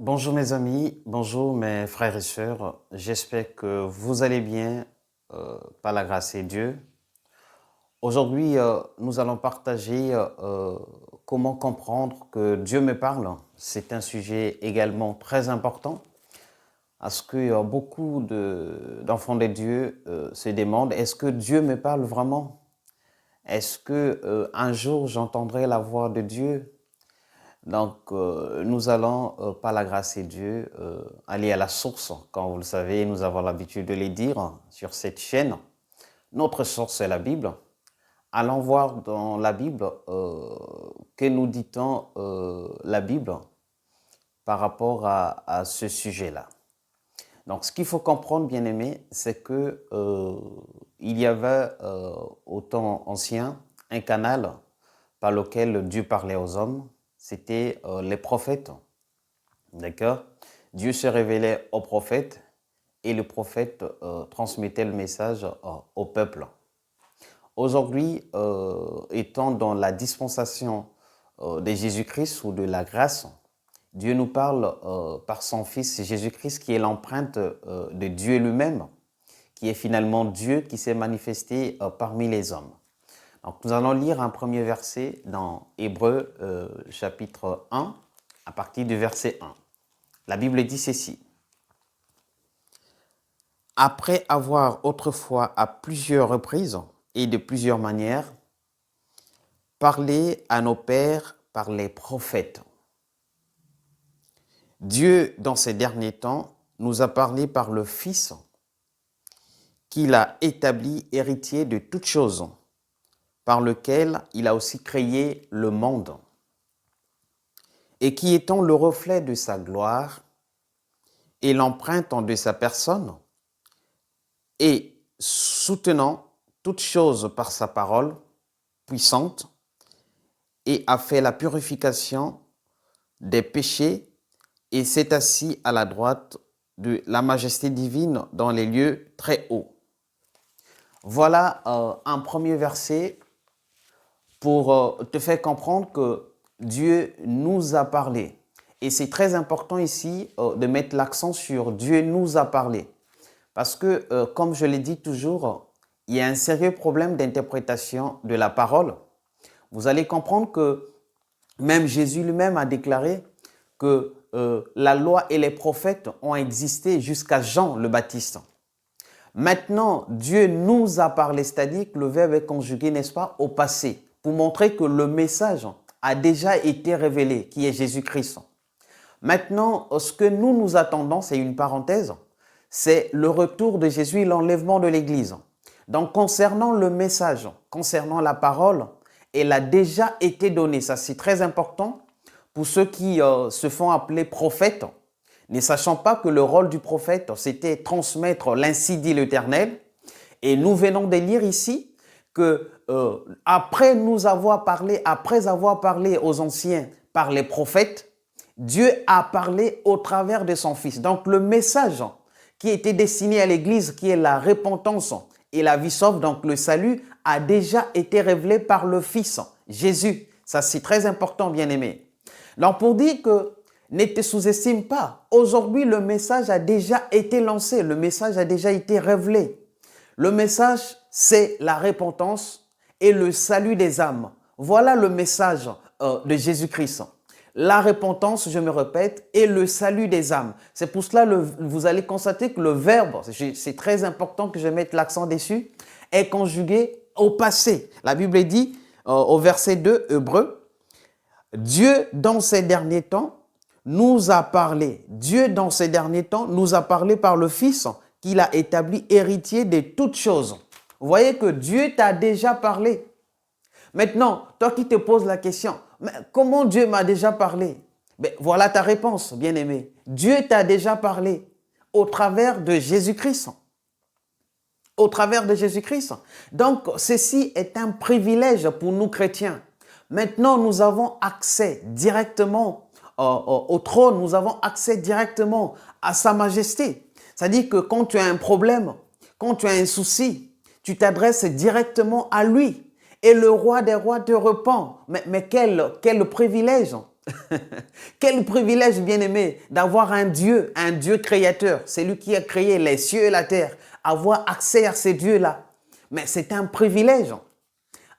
Bonjour mes amis, bonjour mes frères et sœurs. J'espère que vous allez bien par la grâce de Dieu. Aujourd'hui, nous allons partager comment comprendre que Dieu me parle. C'est un sujet également très important parce que beaucoup d'enfants de Dieu se demandent, est-ce que Dieu me parle vraiment? Est-ce que un jour j'entendrai la voix de Dieu? Donc, nous allons, par la grâce de Dieu, aller à la source. Comme vous le savez, nous avons l'habitude de les dire sur cette chaîne. Notre source est la Bible. Allons voir dans la Bible que nous dit-on la Bible par rapport à ce sujet-là. Donc, ce qu'il faut comprendre, bien aimé, c'est que il y avait au temps ancien un canal par lequel Dieu parlait aux hommes. C'était les prophètes. D'accord? Dieu se révélait aux prophètes et le prophète transmettait le message au peuple. Aujourd'hui, étant dans la dispensation de Jésus-Christ ou de la grâce, Dieu nous parle par son Fils Jésus-Christ qui est l'empreinte de Dieu lui-même, qui est finalement Dieu qui s'est manifesté parmi les hommes. Donc, nous allons lire un premier verset dans Hébreux chapitre 1, à partir du verset 1. La Bible dit ceci. Après avoir autrefois à plusieurs reprises et de plusieurs manières parlé à nos pères par les prophètes, Dieu, dans ces derniers temps, nous a parlé par le Fils qu'il a établi héritier de toutes choses, par lequel il a aussi créé le monde, et qui étant le reflet de sa gloire et l'empreinte de sa personne, et soutenant toutes choses par sa parole puissante, et a fait la purification des péchés, et s'est assis à la droite de la majesté divine dans les lieux très hauts. Voilà un premier verset pour te faire comprendre que Dieu nous a parlé. Et c'est très important ici de mettre l'accent sur Dieu nous a parlé. Parce que, comme je l'ai dit toujours, il y a un sérieux problème d'interprétation de la parole. Vous allez comprendre que même Jésus lui-même a déclaré que la loi et les prophètes ont existé jusqu'à Jean le Baptiste. Maintenant, Dieu nous a parlé, c'est-à-dire que le verbe est conjugué, n'est-ce pas, au passé, pour montrer que le message a déjà été révélé, qui est Jésus-Christ. Maintenant, ce que nous attendons, c'est une parenthèse, c'est le retour de Jésus, l'enlèvement de l'Église. Donc, concernant le message, concernant la parole, elle a déjà été donnée. Ça, c'est très important pour ceux qui se font appeler prophètes, ne sachant pas que le rôle du prophète, c'était transmettre l'ainsi dit l'Éternel. Et nous venons de lire ici que après avoir parlé aux anciens par les prophètes, Dieu a parlé au travers de son Fils. Donc le message qui était destiné à l'Église, qui est la repentance et la vie sauve, donc le salut, a déjà été révélé par le Fils, Jésus. Ça, c'est très important, bien-aimé. Donc pour dire que ne te sous-estime pas. Aujourd'hui, le message a déjà été lancé. Le message a déjà été révélé. Le message, c'est la repentance et le salut des âmes. Voilà le message de Jésus-Christ. La repentance, je me répète, et le salut des âmes. C'est pour cela que vous allez constater que le verbe, c'est très important que je mette l'accent dessus, est conjugué au passé. La Bible dit au verset 2, Hébreux, Dieu, dans ces derniers temps, nous a parlé. Dieu, dans ces derniers temps, nous a parlé par le Fils qu'il a établi héritier de toutes choses. Vous voyez que Dieu t'a déjà parlé. Maintenant, toi qui te poses la question, mais comment Dieu m'a déjà parlé? Ben, voilà ta réponse, bien-aimé. Dieu t'a déjà parlé au travers de Jésus-Christ. Au travers de Jésus-Christ. Donc, ceci est un privilège pour nous chrétiens. Maintenant, nous avons accès directement au trône, nous avons accès directement à sa majesté. C'est-à-dire que quand tu as un problème, quand tu as un souci, tu t'adresses directement à lui. Et le roi des rois te répond. Mais quel privilège! Quel privilège, bien-aimé, d'avoir un Dieu créateur. C'est lui qui a créé les cieux et la terre. Avoir accès à ces dieux-là. Mais c'est un privilège.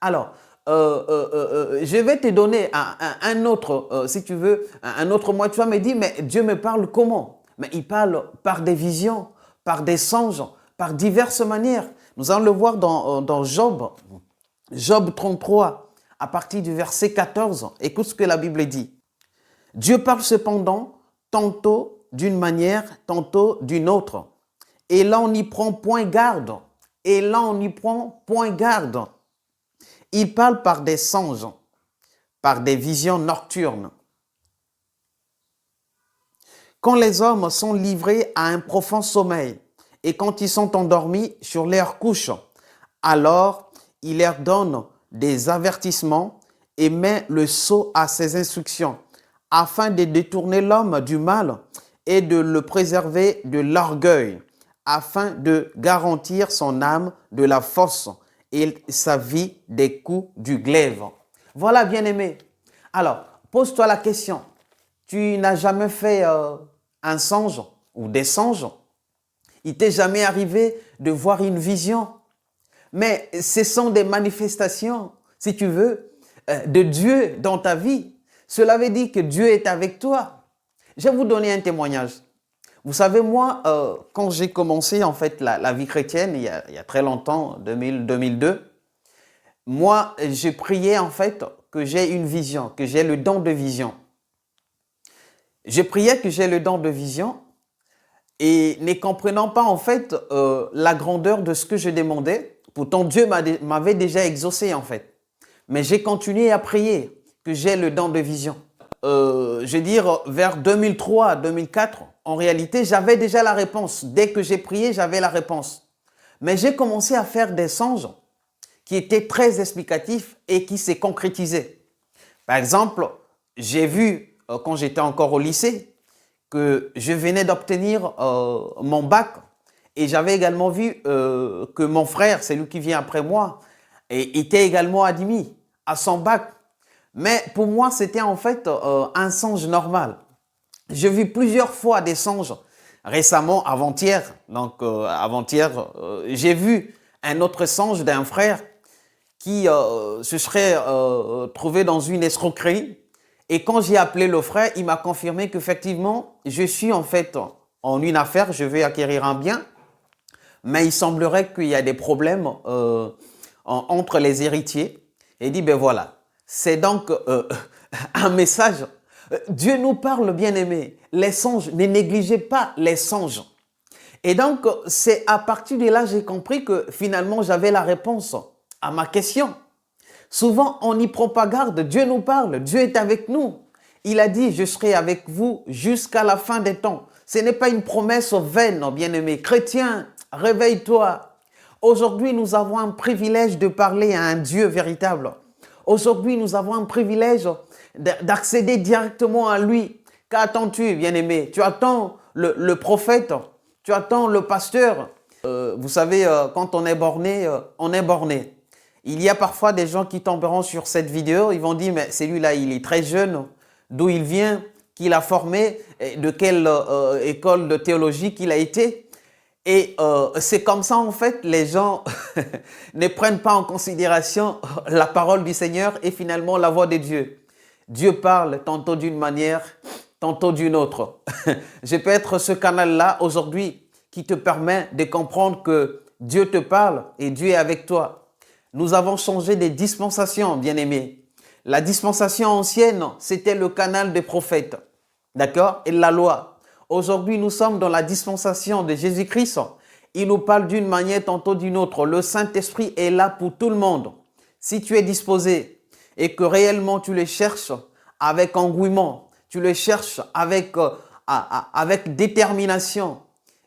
Alors, je vais te donner un autre, si tu veux, un autre moyen. Tu vas me dire, mais Dieu me parle comment? Mais il parle par des visions, par des songes, par diverses manières. Nous allons le voir dans Job, Job 33, à partir du verset 14. Écoute ce que la Bible dit. Dieu parle cependant tantôt d'une manière, tantôt d'une autre. Et là, on n'y prend point garde. Et là, on n'y prend point garde. Il parle par des songes, par des visions nocturnes. Quand les hommes sont livrés à un profond sommeil et quand ils sont endormis sur leur couche, alors il leur donne des avertissements et met le sceau à ses instructions afin de détourner l'homme du mal et de le préserver de l'orgueil, afin de garantir son âme de la force et sa vie des coups du glaive. Voilà, bien-aimé. Alors, pose-toi la question. Tu n'as jamais fait un songe ou des songes? Il t'est jamais arrivé de voir une vision? Mais ce sont des manifestations, si tu veux, de Dieu dans ta vie. Cela veut dire que Dieu est avec toi. Je vais vous donner un témoignage. Vous savez, moi, quand j'ai commencé en fait la vie chrétienne, il y a très longtemps, 2002, moi, je priais en fait que j'ai une vision, que j'ai le don de vision. Je priais que j'ai le don de vision et ne comprenant pas en fait la grandeur de ce que je demandais. Pourtant, Dieu m'avait déjà exaucé en fait. Mais j'ai continué à prier que j'ai le don de vision. Je veux dire, vers 2003, 2004, en réalité, j'avais déjà la réponse. Dès que j'ai prié, j'avais la réponse. Mais j'ai commencé à faire des songes qui étaient très explicatifs et qui s'est concrétisé. Par exemple, j'ai vu, quand j'étais encore au lycée, que je venais d'obtenir mon bac et j'avais également vu que mon frère, c'est lui qui vient après moi, et était également admis à son bac. Mais pour moi, c'était en fait un songe normal. J'ai vu plusieurs fois des songes. Récemment, avant-hier, j'ai vu un autre songe d'un frère qui se serait trouvé dans une escroquerie. Et quand j'ai appelé le frère, il m'a confirmé qu'effectivement, je suis en fait en une affaire, je vais acquérir un bien, mais il semblerait qu'il y a des problèmes entre les héritiers. Et il dit, ben voilà, c'est donc un message. Dieu nous parle, bien-aimés, les songes, ne négligez pas les songes. Et donc, c'est à partir de là, j'ai compris que finalement, j'avais la réponse à ma question. Souvent, on n'y prend pas garde. Dieu nous parle. Dieu est avec nous. Il a dit, je serai avec vous jusqu'à la fin des temps. Ce n'est pas une promesse vaine, bien-aimé. Chrétien, réveille-toi. Aujourd'hui, nous avons un privilège de parler à un Dieu véritable. Aujourd'hui, nous avons un privilège d'accéder directement à lui. Qu'attends-tu, bien-aimé? Tu attends le prophète, tu attends le pasteur. Vous savez, quand on est borné, on est borné. Il y a parfois des gens qui tomberont sur cette vidéo, ils vont dire, mais celui-là, il est très jeune, d'où il vient, qui l'a formé, de quelle école de théologie qu'il a été. Et c'est comme ça, en fait, les gens ne prennent pas en considération la parole du Seigneur et finalement la voix de Dieu. Dieu parle tantôt d'une manière, tantôt d'une autre. Je peux être ce canal-là aujourd'hui qui te permet de comprendre que Dieu te parle et Dieu est avec toi. Nous avons changé des dispensations, bien-aimés. La dispensation ancienne, c'était le canal des prophètes, d'accord, et la loi. Aujourd'hui, nous sommes dans la dispensation de Jésus-Christ. Il nous parle d'une manière, tantôt d'une autre. Le Saint-Esprit est là pour tout le monde. Si tu es disposé et que réellement tu le cherches avec engouement, tu le cherches avec détermination,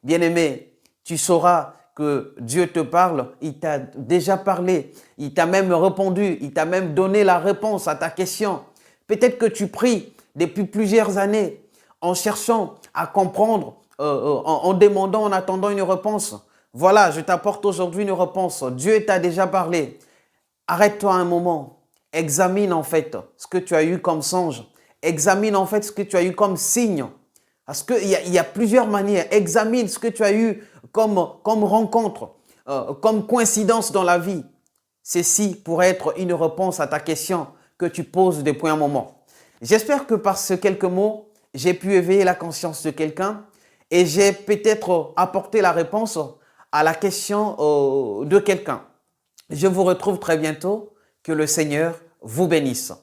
bien-aimé, tu sauras que Dieu te parle, il t'a déjà parlé, il t'a même répondu, il t'a même donné la réponse à ta question. Peut-être que tu pries depuis plusieurs années en cherchant à comprendre, en demandant, en attendant une réponse. Voilà, je t'apporte aujourd'hui une réponse. Dieu t'a déjà parlé. Arrête-toi un moment, examine en fait ce que tu as eu comme songe. Examine en fait ce que tu as eu comme signe. Parce qu'il y a plusieurs manières. Examine ce que tu as eu comme rencontre, comme coïncidence dans la vie. Ceci pourrait être une réponse à ta question que tu poses depuis un moment. J'espère que par ces quelques mots, j'ai pu éveiller la conscience de quelqu'un et j'ai peut-être apporté la réponse à la question de quelqu'un. Je vous retrouve très bientôt. Que le Seigneur vous bénisse.